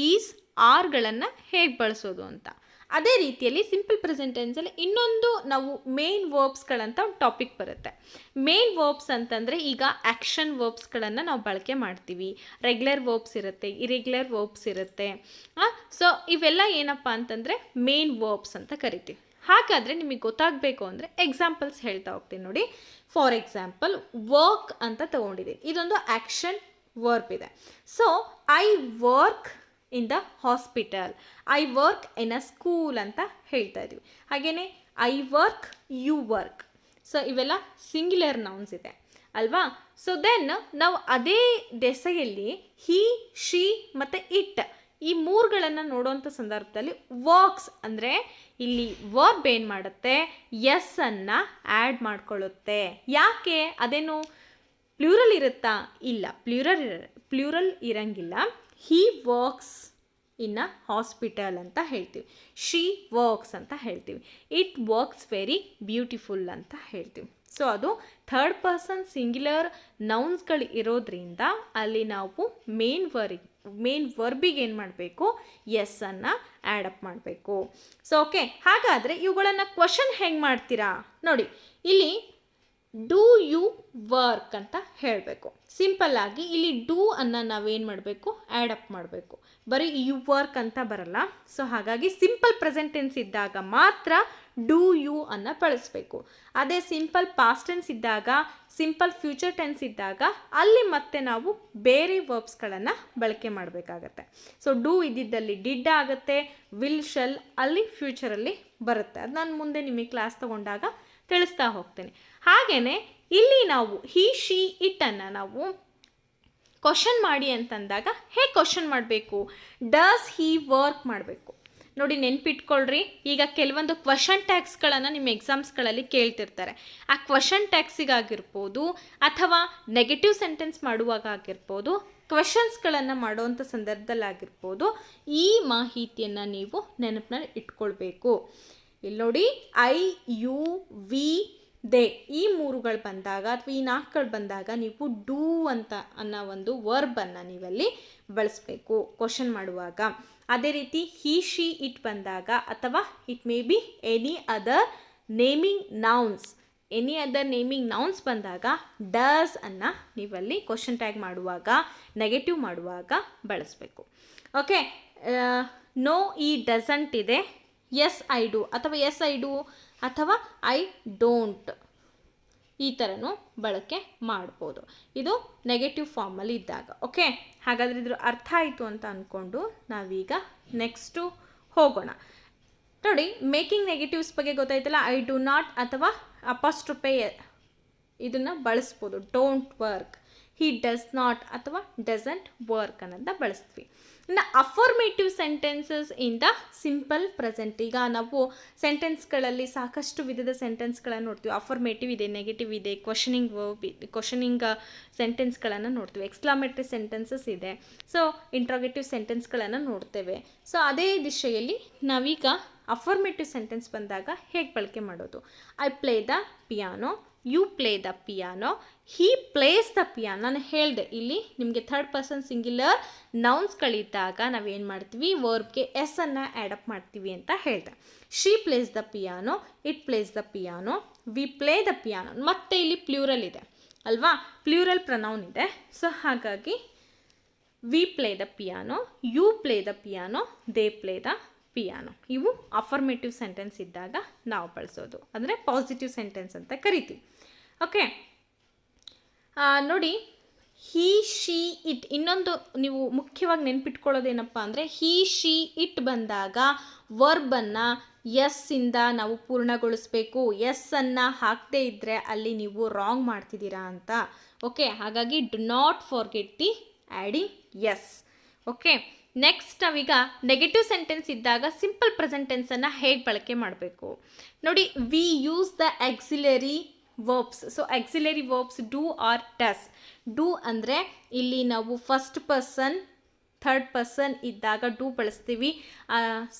ಈಸ್, ಆರ್ಗಳನ್ನು ಹೇಗೆ ಬಳಸೋದು ಅಂತ. ಅದೇ ರೀತಿಯಲ್ಲಿ ಸಿಂಪಲ್ ಪ್ರೆಸೆಂಟ್ ಟೆನ್ಸಲ್ಲಿ ಇನ್ನೊಂದು ನಾವು ಮೇನ್ ವರ್ಬ್ಸ್ಗಳಂತ ಒಂದು ಟಾಪಿಕ್ ಬರುತ್ತೆ. ಮೇನ್ ವರ್ಬ್ಸ್ ಅಂತಂದರೆ ಈಗ ಆ್ಯಕ್ಷನ್ ವರ್ಬ್ಸ್ಗಳನ್ನು ನಾವು ಬಳಕೆ ಮಾಡ್ತೀವಿ. ರೆಗ್ಯುಲರ್ ವರ್ಬ್ಸ್ ಇರುತ್ತೆ, ಇರೆಗ್ಯುಲರ್ ವರ್ಬ್ಸ್ ಇರುತ್ತೆ. ಸೊ ಇವೆಲ್ಲ ಏನಪ್ಪ ಅಂತಂದರೆ ಮೇನ್ ವರ್ಬ್ಸ್ ಅಂತ ಕರಿತೀವಿ. ಹಾಗಾದರೆ ನಿಮಗೆ ಗೊತ್ತಾಗಬೇಕು ಅಂದರೆ ಎಕ್ಸಾಂಪಲ್ಸ್ ಹೇಳ್ತಾ ಹೋಗ್ತೀನಿ ನೋಡಿ. ಫಾರ್ ಎಕ್ಸಾಂಪಲ್, ವರ್ಕ್ ಅಂತ ತೊಗೊಂಡಿದ್ದೀನಿ, ಇದೊಂದು ಆ್ಯಕ್ಷನ್ ವರ್ಬ್ ಇದೆ. So I work in the hospital, I work in a school ಅಂತ ಹೇಳ್ತಾ ಇದ್ದೀವಿ. ಹಾಗೆಯೇ I work, you work. So ಇವೆಲ್ಲ ಸಿಂಗ್ಯುಲರ್ ನೌನ್ಸ್ ಇದೆ ಅಲ್ವಾ. ಸೊ ದೆನ್ ನಾವು ಅದೇ ದೆಸೆಯಲ್ಲಿ ಹಿ, ಶಿ ಮತ್ತು ಇಟ್ ಈ ಮೂರುಗಳನ್ನು ನೋಡುವಂಥ ಸಂದರ್ಭದಲ್ಲಿ ವರ್ಕ್ಸ್ ಅಂದರೆ ಇಲ್ಲಿ ವರ್ಬ್ ಏನು ಮಾಡುತ್ತೆ, ಎಸ್ ಅನ್ನು ಆ್ಯಡ್ ಮಾಡ್ಕೊಳ್ಳುತ್ತೆ. ಯಾಕೆ? ಅದೇನು ಪ್ಲ್ಯೂರಲ್ ಇರುತ್ತಾ? ಇಲ್ಲ, ಪ್ಲ್ಯೂರಲ್ ಇರಂಗಿಲ್ಲ. ಹಿ ವರ್ಕ್ಸ್ ಇನ್ ಅ ಹಾಸ್ಪಿಟಲ್ ಅಂತ ಹೇಳ್ತೀವಿ, ಶಿ ವರ್ಕ್ಸ್ ಅಂತ ಹೇಳ್ತೀವಿ, ಇಟ್ ವರ್ಕ್ಸ್ ವೆರಿ ಬ್ಯೂಟಿಫುಲ್ ಅಂತ ಹೇಳ್ತೀವಿ. ಸೊ ಅದು ಥರ್ಡ್ ಪರ್ಸನ್ ಸಿಂಗ್ಯುಲರ್ ನೌನ್ಸ್ಗಳು ಇರೋದ್ರಿಂದ ಅಲ್ಲಿ ನಾವು ಮೇನ್ ವರ್ಬಿಗೆ ಏನು ಮಾಡಬೇಕು, ಎಸ್ ಅನ್ನು ಆ್ಯಡಪ್ ಮಾಡಬೇಕು. ಸೊ ಓಕೆ, ಹಾಗಾದರೆ ಇವುಗಳನ್ನು ಕ್ವಶನ್ ಹೆಂಗೆ ಮಾಡ್ತೀರಾ ನೋಡಿ. ಇಲ್ಲಿ ಡೂ ಯು ವರ್ಕ್ ಅಂತ ಹೇಳಬೇಕು. ಸಿಂಪಲ್ಲಾಗಿ ಇಲ್ಲಿ ಡೂ ಅನ್ನು ನಾವೇನು ಮಾಡಬೇಕು, ಆ್ಯಡಪ್ ಮಾಡಬೇಕು. ಬರೀ ಯು ವರ್ಕ್ ಅಂತ ಬರಲ್ಲ. ಸೊ ಹಾಗಾಗಿ ಸಿಂಪಲ್ ಪ್ರೆಸೆಂಟ್ ಟೆನ್ಸ್ ಇದ್ದಾಗ ಮಾತ್ರ ಡೂ ಯು ಅನ್ನು ಬಳಸಬೇಕು. ಅದೇ ಸಿಂಪಲ್ ಪಾಸ್ಟ್ ಟೆನ್ಸ್ ಇದ್ದಾಗ, ಸಿಂಪಲ್ ಫ್ಯೂಚರ್ ಟೆನ್ಸ್ ಇದ್ದಾಗ ಅಲ್ಲಿ ಮತ್ತೆ ನಾವು ಬೇರೆ ವರ್ಬ್ಸ್ಗಳನ್ನು ಬಳಕೆ ಮಾಡಬೇಕಾಗತ್ತೆ. ಸೊ ಡೂ ಇದ್ದಿದ್ದಲ್ಲಿ ಡಿಡ್ ಆಗುತ್ತೆ, ವಿಲ್, ಶಲ್ ಅಲ್ಲಿ ಫ್ಯೂಚರಲ್ಲಿ ಬರುತ್ತೆ. ಅದು ನಾನು ಮುಂದೆ ನಿಮಗೆ ಕ್ಲಾಸ್ ತಗೊಂಡಾಗ ತಿಳಿಸ್ತಾ ಹೋಗ್ತೇನೆ. ಹಾಗೆಯೇ ಇಲ್ಲಿ ನಾವು ಹಿ, ಶಿ, ಇಟ್ಟನ್ನು ನಾವು ಕ್ವಶನ್ ಮಾಡಿ ಅಂತಂದಾಗ ಹೇಗೆ ಕ್ವಶನ್ ಮಾಡಬೇಕು, ಡಸ್ ಹಿ ವರ್ಕ್ ಮಾಡಬೇಕು. ನೋಡಿ ನೆನ್ಪಿಟ್ಕೊಳ್ರಿ, ಈಗ ಕೆಲವೊಂದು ಕ್ವಶನ್ ಟ್ಯಾಗ್ಸ್ಗಳನ್ನು ನಿಮ್ಮ ಎಕ್ಸಾಮ್ಸ್ಗಳಲ್ಲಿ ಕೇಳ್ತಿರ್ತಾರೆ. ಆ ಕ್ವಶನ್ ಟ್ಯಾಗ್ಸಿಗಾಗಿರ್ಬೋದು ಅಥವಾ ನೆಗೆಟಿವ್ ಸೆಂಟೆನ್ಸ್ ಮಾಡುವಾಗ ಆಗಿರ್ಬೋದು, ಕ್ವಶನ್ಸ್ಗಳನ್ನು ಮಾಡುವಂಥ ಸಂದರ್ಭದಲ್ಲಾಗಿರ್ಬೋದು, ಈ ಮಾಹಿತಿಯನ್ನು ನೀವು ನೆನಪಿನಲ್ಲಿ ಇಟ್ಕೊಳ್ಬೇಕು. ಇಲ್ಲಿ ನೋಡಿ, ಐ, ಯು, ವಿ, ದೇ ಈ ಮೂರುಗಳು ಬಂದಾಗ ಅಥವಾ ಈ ನಾಲ್ಕುಗಳು ಬಂದಾಗ ನೀವು ಡೂ ಅಂತ ಅನ್ನೋ ಒಂದು ವರ್ಬನ್ನು ನೀವಲ್ಲಿ ಬಳಸಬೇಕು ಕ್ವಶನ್ ಮಾಡುವಾಗ. ಅದೇ ರೀತಿ ಹಿ, ಶಿ, ಇಟ್ ಬಂದಾಗ ಅಥವಾ it may be any other naming nouns ಬಂದಾಗ ಡಸ್ ಅನ್ನು ನೀವಲ್ಲಿ ಕ್ವಶನ್ ಟ್ಯಾಗ್ ಮಾಡುವಾಗ, ನೆಗೆಟಿವ್ ಮಾಡುವಾಗ ಬಳಸಬೇಕು. ಓಕೆ, ನೋ ಈ ಡಸಂಟ್ ಇದೆ, ಎಸ್ ಐ ಡು ಅಥವಾ ಎಸ್ ಐ ಡು ಅಥವಾ ಐ ಡೋಂಟ್ ಈ ಥರನೂ ಬಳಕೆ ಮಾಡ್ಬೋದು. ಇದು ನೆಗೆಟಿವ್ ಫಾರ್ಮಲ್ಲಿ ಇದ್ದಾಗ. ಓಕೆ, ಹಾಗಾದರೆ ಇದ್ರ ಅರ್ಥ ಆಯಿತು ಅಂತ ಅಂದ್ಕೊಂಡು ನಾವೀಗ ನೆಕ್ಸ್ಟು ಹೋಗೋಣ. ನೋಡಿ, ಮೇಕಿಂಗ್ ನೆಗೆಟಿವ್ಸ್ ಬಗ್ಗೆ ಗೊತ್ತಾಯ್ತಲ್ಲ. ಐ ಡು ನಾಟ್ ಅಥವಾ ಅಪಾಸ್ಟ್ರೊಫೆ ಇದನ್ನು ಬಳಸ್ಬೋದು. Don't work, he does not ಅಥವಾ ಡಸಂಟ್ ವರ್ಕ್ ಅನ್ನೋದನ್ನ ಬಳಸ್ತೀವಿ. ಇನ್ನು affirmative sentences in the simple present. ಈಗ ನಾವು ಸೆಂಟೆನ್ಸ್ಗಳಲ್ಲಿ ಸಾಕಷ್ಟು ವಿಧದ ಸೆಂಟೆನ್ಸ್ಗಳನ್ನು ನೋಡ್ತೀವಿ. ಅಫರ್ಮೇಟಿವ್ ಇದೆ, ನೆಗೆಟಿವ್ ಇದೆ, ಕ್ವಶನಿಂಗ್ ಸೆಂಟೆನ್ಸ್ಗಳನ್ನು ನೋಡ್ತೀವಿ, ಎಕ್ಸ್ಕ್ಲಾಮೇಟರಿ ಸೆಂಟೆನ್ಸಸ್ ಇದೆ, ಸೊ ಇಂಟ್ರಾಗೇಟಿವ್ ಸೆಂಟೆನ್ಸ್ಗಳನ್ನು ನೋಡ್ತೇವೆ. ಸೊ ಅದೇ ದಿಶೆಯಲ್ಲಿ ನಾವೀಗ ಅಫರ್ಮೇಟಿವ್ ಸೆಂಟೆನ್ಸ್ ಬಂದಾಗ ಹೇಗೆ ಬಳಕೆ ಮಾಡೋದು. I play the piano, you play the piano, he plays the piano. ನಾನು ಹೇಳಿದೆ ಇಲ್ಲಿ ನಿಮಗೆ ಥರ್ಡ್ ಪರ್ಸನ್ ಸಿಂಗ್ಯುಲರ್ ನೌನ್ಸ್ಗಳಿದ್ದಾಗ ನಾವೇನು ಮಾಡ್ತೀವಿ, ವರ್ಬ್ಗೆ ಎಸ್ ಅನ್ನು ಆ್ಯಡಪ್ ಮಾಡ್ತೀವಿ ಅಂತ ಹೇಳಿದೆ. She plays the piano, it plays the piano, we play the piano. ಮತ್ತೆ ಇಲ್ಲಿ ಪ್ಲ್ಯೂರಲ್ ಇದೆ ಅಲ್ವಾ, ಪ್ಲ್ಯೂರಲ್ ಪ್ರನೌನ್ ಇದೆ. ಸೊ ಹಾಗಾಗಿ we play the piano, you play the piano, they play the piano. ಇವು ಅಫರ್ಮೇಟಿವ್ ಸೆಂಟೆನ್ಸ್ ಇದ್ದಾಗ ನಾವು ಬಳಸೋದು, ಅಂದರೆ ಪಾಸಿಟಿವ್ ಸೆಂಟೆನ್ಸ್ ಅಂತ ಕರಿತೀವಿ. ಓಕೆ, ನೋಡಿ, ಹಿ, ಶಿ, ಇಟ್ ಇನ್ನೊಂದು ನೀವು ಮುಖ್ಯವಾಗಿ ನೆನ್ಪಿಟ್ಕೊಳ್ಳೋದೇನಪ್ಪ ಅಂದರೆ, ಹಿ, ಶಿ, ಇಟ್ ಬಂದಾಗ ವರ್ಬನ್ನು ಎಸ್ ಇಂದ ನಾವು ಪೂರ್ಣಗೊಳಿಸಬೇಕು. ಎಸ್ ಅನ್ನು ಹಾಕದೇ ಇದ್ದರೆ ಅಲ್ಲಿ ನೀವು ರಾಂಗ್ ಮಾಡ್ತಿದ್ದೀರಾ ಅಂತ. ಓಕೆ, ಹಾಗಾಗಿ do not forget the adding s. Okay, next ನಾವೀಗ ನೆಗೆಟಿವ್ ಸೆಂಟೆನ್ಸ್ ಇದ್ದಾಗ ಸಿಂಪಲ್ ಪ್ರೆಸೆಂಟ್ ಟೆನ್ಸನ್ನು ಹೇಗೆ ಬಳಕೆ ಮಾಡಬೇಕು ನೋಡಿ. We use the auxiliary verbs. So auxiliary verbs do or does. Do ಅಂದರೆ ಇಲ್ಲಿ ನಾವು ಫಸ್ಟ್ ಪರ್ಸನ್, ಥರ್ಡ್ ಪರ್ಸನ್ ಇದ್ದಾಗ ಡೂ ಬಳಸ್ತೀವಿ.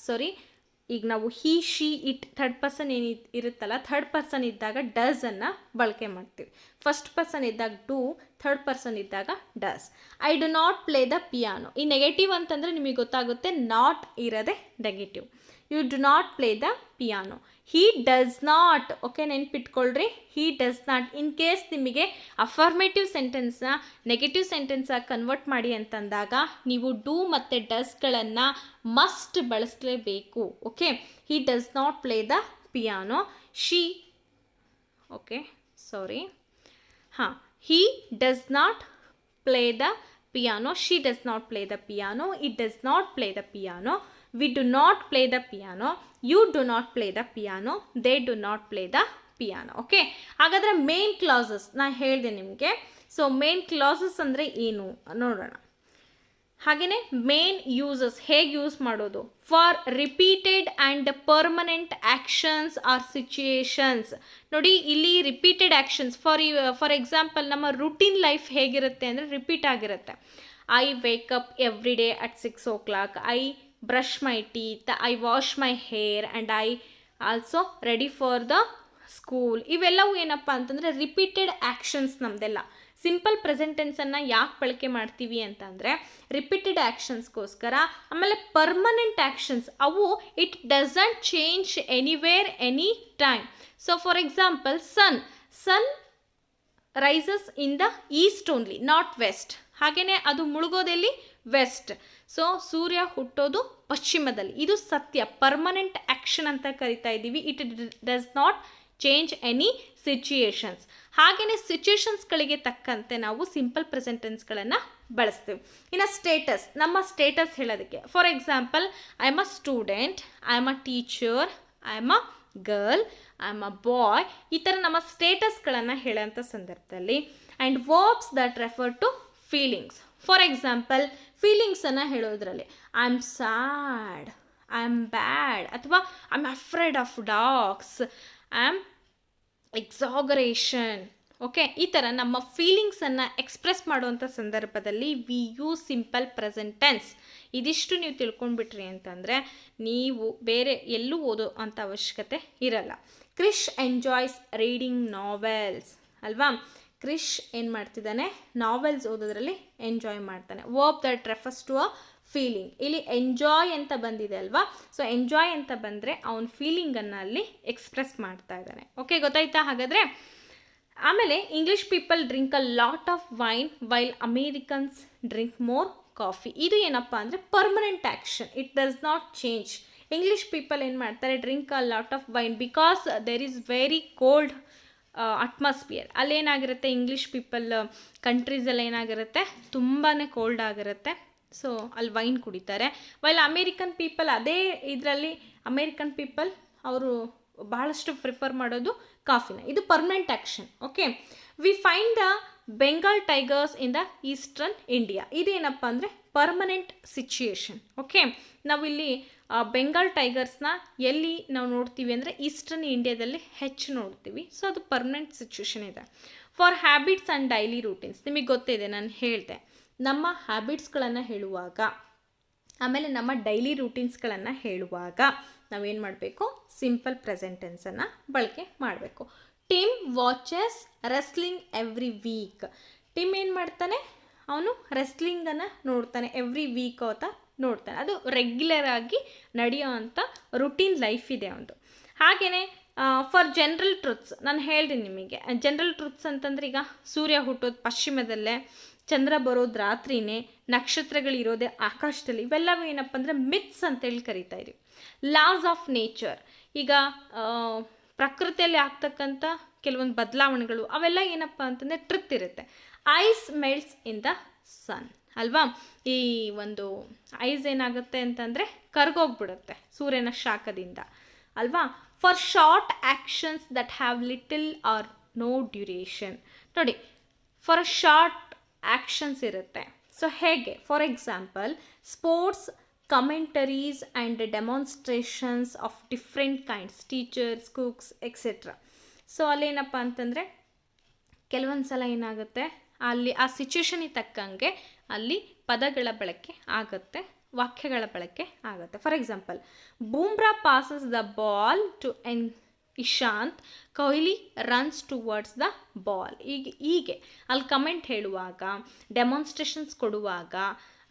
ಈಗ ನಾವು he, she, it third person ಏನು ಇರುತ್ತಲ್ಲ, ಥರ್ಡ್ ಪರ್ಸನ್ ಇದ್ದಾಗ ಡಸನ್ನು ಬಳಕೆ ಮಾಡ್ತೀವಿ. ಫಸ್ಟ್ ಪರ್ಸನ್ ಇದ್ದಾಗ ಡೂ, ಥರ್ಡ್ ಪರ್ಸನ್ ಇದ್ದಾಗ does. I do not play the piano. ಈ ನೆಗೆಟಿವ್ ಅಂತಂದರೆ ನಿಮಗೆ ಗೊತ್ತಾಗುತ್ತೆ, ನಾಟ್ ಇರೋದೆ negative. You do not play the piano. He does not. Okay, ನೆನ್ಪಿಟ್ಕೊಳ್ರಿ, he does not. In case ನಿಮಗೆ ಅಫರ್ಮೇಟಿವ್ ಸೆಂಟೆನ್ಸ್ನ ನೆಗೆಟಿವ್ ಸೆಂಟೆನ್ಸಾಗಿ ಕನ್ವರ್ಟ್ ಮಾಡಿ ಅಂತಂದಾಗ ನೀವು ಡೂ ಮತ್ತು ಡಸ್ಗಳನ್ನು ಮಸ್ಟ್ ಬಳಸಲೇಬೇಕು. Okay, he does not play the piano. he does not play the piano, she does not play the piano, it does not play the piano, we do not play the piano, you do not play the piano, they do not play the piano. Okay, ಹಾಗಾದರೆ main classes ನಾ ಹೇಳಿದೆ ನಿಮಗೆ. So main classes ಅಂದರೆ ಏನು ನೋಡೋಣ. ಹಾಗೆಯೇ main uses ಹೇಗೆ use ಮಾಡೋದು. For repeated and permanent actions or situations. ನೋಡಿ ಇಲ್ಲಿ ರಿಪೀಟೆಡ್ ಆ್ಯಕ್ಷನ್ಸ್ ಫಾರ್ ಎಕ್ಸಾಂಪಲ್ ನಮ್ಮ ರುಟೀನ್ ಲೈಫ್ ಹೇಗಿರುತ್ತೆ ಅಂದರೆ ರಿಪೀಟ್ ಆಗಿರುತ್ತೆ. I wake up every day at 6 o'clock, I brush my teeth, I wash my hair and I also ready for the school. ಇವೆಲ್ಲವೂ ಏನಪ್ಪ ಅಂತಂದರೆ repeated actions ನಮ್ಮದೆಲ್ಲ. ಸಿಂಪಲ್ ಪ್ರೆಸೆಂಟ್ ಟೆನ್ಸನ್ನು ಯಾಕೆ ಬಳಕೆ ಮಾಡ್ತೀವಿ ಅಂತಂದರೆ ರಿಪೀಟೆಡ್ ಆ್ಯಕ್ಷನ್ಸ್ಗೋಸ್ಕರ. ಆಮೇಲೆ ಪರ್ಮನೆಂಟ್ ಆ್ಯಕ್ಷನ್ಸ್ ಅವು it doesn't change anywhere any time. So for example sun rises in the east only, not west. ಹಾಗೆಯೇ ಅದು ಮುಳುಗೋದೆಲ್ಲಿ, ವೆಸ್ಟ್. ಸೊ ಸೂರ್ಯ ಹುಟ್ಟೋದು ಪಶ್ಚಿಮದಲ್ಲಿ. ಇದು ಸತ್ಯ, ಪರ್ಮನೆಂಟ್ ಆ್ಯಕ್ಷನ್ ಅಂತ ಕರಿತಾ ಇದ್ದೀವಿ. It does not change any situations. ಹಾಗೆಯೇ ಸಿಚುಯೇಷನ್ಸ್ಗಳಿಗೆ ತಕ್ಕಂತೆ ನಾವು ಸಿಂಪಲ್ ಪ್ರೆಸೆಂಟ್ ಟೆನ್ಸ್ಗಳನ್ನು ಬಳಸ್ತೀವಿ. ಇನ್ನು ಸ್ಟೇಟಸ್, ನಮ್ಮ ಸ್ಟೇಟಸ್ ಹೇಳೋದಕ್ಕೆ for example I am a student, I am a teacher, I am a girl, I am a boy. ಈ ಥರ ನಮ್ಮ ಸ್ಟೇಟಸ್ಗಳನ್ನು ಹೇಳೋಂಥ ಸಂದರ್ಭದಲ್ಲಿ and verbs that refer to feelings. For example ಫೀಲಿಂಗ್ಸನ್ನು ಹೇಳೋದ್ರಲ್ಲಿ I am sad, I am bad, ಅಥವಾ I am afraid of dogs, I am exaggeration. Okay, ಈ ಥರ ನಮ್ಮ ಫೀಲಿಂಗ್ಸನ್ನು ಎಕ್ಸ್ಪ್ರೆಸ್ ಮಾಡುವಂಥ ಸಂದರ್ಭದಲ್ಲಿ we use simple present tense. ಇದಿಷ್ಟು ನೀವು ತಿಳ್ಕೊಂಡ್ಬಿಟ್ರಿ ಅಂತಂದರೆ ನೀವು ಬೇರೆ ಎಲ್ಲೂ ಓದೋ ಅಂಥ ಅವಶ್ಯಕತೆ ಇರಲ್ಲ. ಕ್ರಿಶ್ ಎಂಜಾಯ್ಸ್ ರೀಡಿಂಗ್ ನಾವೆಲ್ಸ್ ಅಲ್ವಾ. ಕ್ರಿಶ್ ಏನು ಮಾಡ್ತಿದ್ದಾನೆ, ನಾವೆಲ್ಸ್ ಓದೋದ್ರಲ್ಲಿ ಎಂಜಾಯ್ ಮಾಡ್ತಾನೆ. Verb that refers to a feeling. ಇಲ್ಲಿ ಎಂಜಾಯ್ ಅಂತ ಬಂದಿದೆ ಅಲ್ವಾ. ಸೊ ಎಂಜಾಯ್ ಅಂತ ಬಂದರೆ ಅವನ ಫೀಲಿಂಗನ್ನು ಅಲ್ಲಿ ಎಕ್ಸ್ಪ್ರೆಸ್ ಮಾಡ್ತಾ ಇದ್ದಾನೆ. ಓಕೆ, ಗೊತ್ತಾಯ್ತಾ ಹಾಗಾದರೆ. ಆಮೇಲೆ English people drink a lot of wine while Americans drink more coffee. ಇದು ಏನಪ್ಪ ಅಂದರೆ permanent action, it does not change. English people ಏನು ಮಾಡ್ತಾರೆ, drink a lot of wine because there is very cold atmosphere. ಅಲ್ಲೇನಾಗಿರುತ್ತೆ, English people ಕಂಟ್ರೀಸಲ್ಲಿ ಏನಾಗಿರುತ್ತೆ, ತುಂಬಾ cold ಆಗಿರುತ್ತೆ. ಸೊ ಅಲ್ಲಿ ವೈನ್ ಕುಡಿತಾರೆ. ವೈಲ್ ಅಮೇರಿಕನ್ ಪೀಪಲ್, ಅದೇ ಇದರಲ್ಲಿ ಅಮೇರಿಕನ್ ಪೀಪಲ್ ಅವರು ಬಹಳಷ್ಟು ಪ್ರಿಫರ್ ಮಾಡೋದು ಕಾಫಿನ. ಇದು permanent action. Okay, we find the Bengal tigers in the eastern India. ಇದೇನಪ್ಪ ಅಂದರೆ ಪರ್ಮನೆಂಟ್ ಸಿಚುಯೇಷನ್. ಓಕೆ, ನಾವಿಲ್ಲಿ ಬೆಂಗಾಲ್ ಟೈಗರ್ಸ್ನ ಎಲ್ಲಿ ನಾವು ನೋಡ್ತೀವಿ ಅಂದರೆ ಈಸ್ಟರ್ನ್ ಇಂಡಿಯಾದಲ್ಲಿ ಹೆಚ್ಚು ನೋಡ್ತೀವಿ. ಸೊ ಅದು ಪರ್ಮನೆಂಟ್ ಸಿಚುಯೇಷನ್ ಇದೆ. For habits and daily routines, ನಿಮಗೆ ಗೊತ್ತಿದೆ, ನಾನು ಹೇಳಿದೆ ನಮ್ಮ ಹ್ಯಾಬಿಟ್ಸ್ಗಳನ್ನು ಹೇಳುವಾಗ ಆಮೇಲೆ ನಮ್ಮ ಡೈಲಿ ರೂಟೀನ್ಸ್ಗಳನ್ನು ಹೇಳುವಾಗ ನಾವೇನು ಮಾಡಬೇಕು, ಸಿಂಪಲ್ ಪ್ರೆಸೆಂಟ್ ಟೆನ್ಸನ್ನು ಬಳಕೆ ಮಾಡಬೇಕು. Tim watches wrestling every week. Tim ಏನು ಮಾಡ್ತಾನೆ, ಅವನು ರೆಸ್ಲಿಂಗನ್ನು ನೋಡ್ತಾನೆ, ಎವ್ರಿ ವೀಕ್ ಅಂತ ನೋಡ್ತಾನೆ. ಅದು ರೆಗ್ಯುಲರ್ ಆಗಿ ನಡೆಯೋ ಅಂಥ ರುಟೀನ್ ಲೈಫ್ ಇದೆ ಅವನದು. ಹಾಗೆಯೇ ಫಾರ್ ಜನರಲ್ ಟ್ರುತ್ಸ್, ನಾನು ಹೇಳಿದೆ ನಿಮಗೆ ಜನರಲ್ ಟ್ರುತ್ಸ್ ಅಂತಂದ್ರೆ ಈಗ ಸೂರ್ಯ ಹುಟ್ಟೋದು ಪಶ್ಚಿಮದಲ್ಲೇ, ಚಂದ್ರ ಬರೋದು ರಾತ್ರಿನೇ, ನಕ್ಷತ್ರಗಳಿರೋದೇ ಆಕಾಶದಲ್ಲಿ. ಇವೆಲ್ಲವೂ ಏನಪ್ಪ ಅಂದರೆ ಮಿತ್ಸ್ ಅಂತೇಳಿ ಕರಿತಾ ಇದ್ದೀವಿ. ಲಾಸ್ ಆಫ್ ನೇಚರ್, ಈಗ ಪ್ರಕೃತಿಯಲ್ಲಿ ಆಗ್ತಕ್ಕಂಥ ಕೆಲವೊಂದು ಬದಲಾವಣೆಗಳು ಅವೆಲ್ಲ ಏನಪ್ಪ ಅಂತಂದರೆ ಟ್ರುತ್ ಇರುತ್ತೆ. ಐಸ್ ಮೆಲ್ಟ್ಸ್ ಇನ್ ದ ಸನ್ ಅಲ್ವಾ. ಈ ಒಂದು ಐಸ್ ಏನಾಗುತ್ತೆ ಅಂತಂದರೆ ಕರ್ಗೋಗ್ಬಿಡುತ್ತೆ ಸೂರ್ಯನ ಶಾಖದಿಂದ ಅಲ್ವಾ. For short actions that have little or no duration. ನೋಡಿ, ಫಾರ್ ಅ ಶಾರ್ಟ್ ಆ್ಯಕ್ಷನ್ಸ್ ಇರುತ್ತೆ. ಸೊ ಹೇಗೆ, for example sports commentaries and demonstrations of different kinds, teachers, cooks etcetera. So ಅಲ್ಲೇನಪ್ಪ ಅಂತಂದರೆ ಕೆಲವೊಂದು ಸಲ ಏನಾಗುತ್ತೆ, ಅಲ್ಲಿ ಆ ಸಿಚುವೇಶನಿಗೆ ತಕ್ಕಂಗೆ ಅಲ್ಲಿ ಪದಗಳ ಬಳಕೆ ಆಗುತ್ತೆ, ವಾಕ್ಯಗಳ ಬಳಕೆ ಆಗುತ್ತೆ. For example Bumrah passes the ball to Ishant, Kohli runs towards the ball. ಹೀಗೆ ಅಲ್ಲಿ ಕಮೆಂಟ್ ಹೇಳುವಾಗ, ಡೆಮಾನ್ಸ್ಟ್ರೇಷನ್ಸ್ ಕೊಡುವಾಗ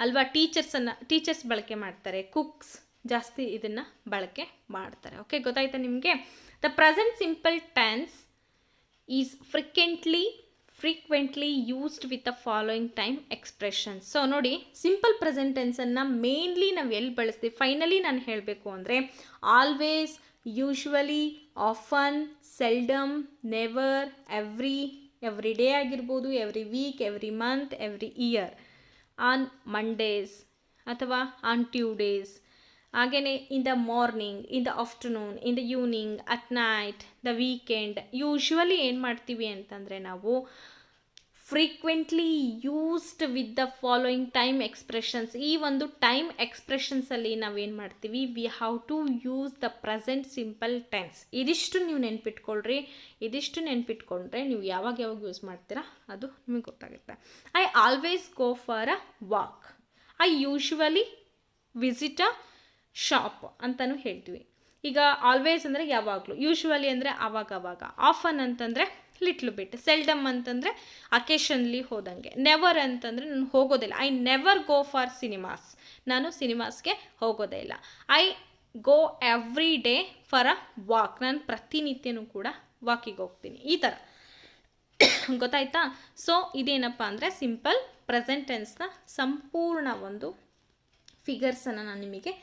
ಅಲ್ವಾ, ಟೀಚರ್ಸ್ ಬಳಕೆ ಮಾಡ್ತಾರೆ, ಕುಕ್ಸ್ ಜಾಸ್ತಿ ಇದನ್ನು ಬಳಕೆ ಮಾಡ್ತಾರೆ. ಓಕೆ, ಗೊತ್ತಾಯ್ತಾ ನಿಮಗೆ. The present simple tense is frequently used with the following time expressions. So ನೋಡಿ, ಸಿಂಪಲ್ ಪ್ರೆಸೆಂಟ್ ಟೆನ್ಸನ್ನು ಮೇನ್ಲಿ ನಾವು ಎಲ್ಲಿ ಬಳಸ್ತೀವಿ, ಫೈನಲಿ ನಾನು ಹೇಳಬೇಕು ಅಂದರೆ always, usually, often, seldom, never, every day ಆಗಿರ್ಬೋದು, every week, every month, every year, on Mondays ಅಥವಾ ಆನ್ ಟ್ಯೂಡೇಸ್ ಹಾಗೆಯೇ in the morning, in the afternoon, in the evening, at night, the weekend. Usually ಏನು ಮಾಡ್ತೀವಿ ಅಂತಂದರೆ ನಾವು frequently used with the following time expressions. ಈ ಒಂದು time ಎಕ್ಸ್ಪ್ರೆಷನ್ಸಲ್ಲಿ ನಾವೇನು ಮಾಡ್ತೀವಿ, we have to use the present simple tense. ಇದಿಷ್ಟು ನೀವು ನೆನ್ಪಿಟ್ಕೊಳ್ರಿ. ಇದಿಷ್ಟು ನೆನ್ಪಿಟ್ಕೊಂಡ್ರೆ ನೀವು ಯಾವಾಗ ಯೂಸ್ ಮಾಡ್ತೀರಾ ಅದು ನಿಮಗೆ ಗೊತ್ತಾಗುತ್ತೆ. I always go for a walk. I usually visit a shop ಅಂತಲೂ ಹೇಳ್ತೀವಿ. ಈಗ ಆಲ್ವೇಸ್ ಅಂದರೆ ಯಾವಾಗಲೂ, ಯೂಶ್ವಲಿ ಅಂದರೆ ಆವಾಗವಾಗ, ಆಫನ್ ಅಂತಂದರೆ ಲಿಟ್ಲ್ ಬಿಟ್, ಸೆಲ್ಡಮ್ ಅಂತಂದರೆ ಅಕೇಶನ್ಲಿ ಹೋದಂಗೆ, ನೆವರ್ ಅಂತಂದರೆ ನಾನು ಹೋಗೋದಿಲ್ಲ. I never go for cinemas. ನಾನು ಸಿನಿಮಾಸ್ಗೆ ಹೋಗೋದೇ ಇಲ್ಲ. I go every day for a walk. ನಾನು ಪ್ರತಿನಿತ್ಯನೂ ಕೂಡ ವಾಕಿಗೆ ಹೋಗ್ತೀನಿ. ಈ ಥರ ಗೊತ್ತಾಯ್ತಾ? ಸೊ ಇದೇನಪ್ಪ ಅಂದರೆ ಸಿಂಪಲ್ ಪ್ರೆಸೆಂಟ್ ಟೆನ್ಸ್ನ ಸಂಪೂರ್ಣ ಒಂದು ಫಿಗರ್ಸನ್ನು ನಾನು ನಿಮಗೆ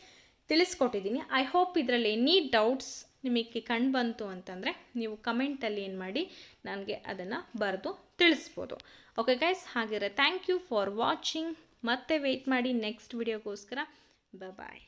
ತಿಳಿಸ್ಕೊಟ್ಟಿದ್ದೀನಿ. ಐ ಹೋಪ್ ಇದರಲ್ಲಿ ಎನಿ ಡೌಟ್ಸ್ ನಿಮಗೆ ಕಂಡು ಬಂತು ಅಂತಂದರೆ ನೀವು ಕಮೆಂಟಲ್ಲಿ ಏನು ಮಾಡಿ ನನಗೆ ಅದನ್ನು ಬರೆದು ತಿಳಿಸ್ಬೋದು. ಓಕೆ ಗೈಸ್, ಹಾಗಿದ್ರೆ ಥ್ಯಾಂಕ್ ಯು ಫಾರ್ ವಾಚಿಂಗ್. ಮತ್ತೆ ವೆಯ್ಟ್ ಮಾಡಿ ನೆಕ್ಸ್ಟ್ ವಿಡಿಯೋಗೋಸ್ಕರ. ಬಾಯ್.